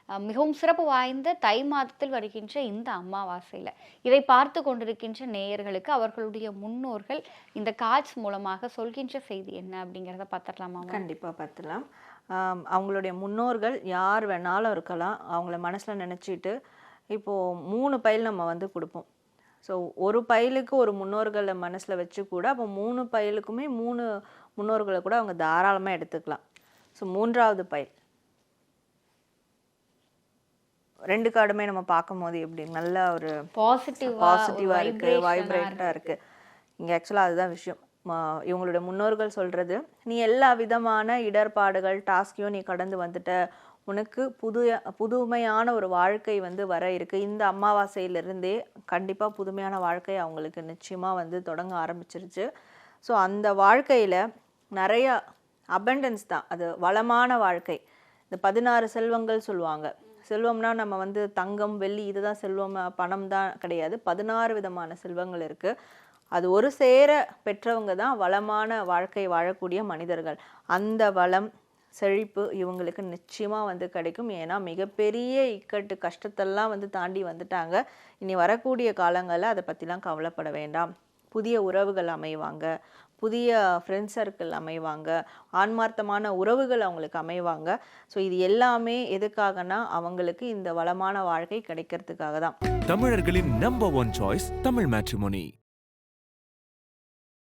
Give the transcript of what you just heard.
மிகவும் சிறப்பு வாய்ந்த தை மாதத்தில் வருகின்ற இந்த அமாவாசையில் இதை பார்த்து கொண்டிருக்கின்ற நேயர்களுக்கு அவர்களுடைய முன்னோர்கள் இந்த கார்ட்ஸ் மூலமாக சொல்கின்ற செய்தி என்ன அப்படிங்கிறத பார்த்துடலாமா? கண்டிப்பாக பார்த்துலாம். அவங்களுடைய முன்னோர்கள் யார் வேணாலும் இருக்கலாம். அவங்கள மனசில் நினச்சிட்டு இப்போது 3 பைல் நம்ம வந்து கொடுப்போம். ஸோ ஒரு பைலுக்கு ஒரு முன்னோர்களை மனசில் வச்சு கூட அப்போ 3 பைலுக்குமே 3 முன்னோர்களை கூட அவங்க தாராளமாக எடுத்துக்கலாம். ஸோ 3வது பைல் 2 கார்டுமே நம்ம பார்க்கும்போது எப்படி நல்ல ஒரு பாசிட்டிவாக இருக்குது, வைப்ரேட்டாக இருக்குது. இங்கே ஆக்சுவலாக அதுதான் விஷயம். இவங்களுடைய முன்னோர்கள் சொல்கிறது, நீ எல்லா விதமான இடர்பாடுகள் டாஸ்கையும் நீ கடந்து வந்துட்ட, உனக்கு புதுமையான ஒரு வாழ்க்கை வந்து வர இருக்குது. இந்த அமாவாசையிலிருந்தே கண்டிப்பாக புதுமையான வாழ்க்கை அவங்களுக்கு நிச்சயமாக வந்து தொடங்க ஆரம்பிச்சிருச்சு. ஸோ அந்த வாழ்க்கையில் நிறையா அபண்டன்ஸ் தான், அது வளமான வாழ்க்கை. இந்த 16 செல்வங்கள் சொல்லுவாங்க. செல்வம்னா நம்ம வந்து தங்கம் வெள்ளி இதுதான் செல்வம், பணம் தான் கிடையாது. 16 விதமான செல்வங்கள் இருக்குது. அது ஒரு சேர பெற்றவங்க தான் வளமான வாழ்க்கை வாழக்கூடிய மனிதர்கள். அந்த வளம் செழிப்பு இவங்களுக்கு நிச்சயமாக வந்து கிடைக்கும். ஏன்னா மிகப்பெரிய இக்கட்டு கஷ்டத்தெல்லாம் வந்து தாண்டி வந்துட்டாங்க. இனி வரக்கூடிய காலங்களில் அதை பற்றிலாம் கவலைப்பட வேண்டாம். புதிய உறவுகள் அமைவாங்க, புதிய ஃப்ரெண்ட் சர்க்கிள் அமைவாங்க, ஆன்மார்த்தமான உறவுகள் அவங்களுக்கு அமைவாங்க. ஸோ இது எல்லாமே எதுக்காகனா அவங்களுக்கு இந்த வளமான வாழ்க்கை கிடைக்கிறதுக்காக தான். தமிழர்களின் நம்பர் 1 சாய்ஸ் தமிழ் மேட்ரிமோனி.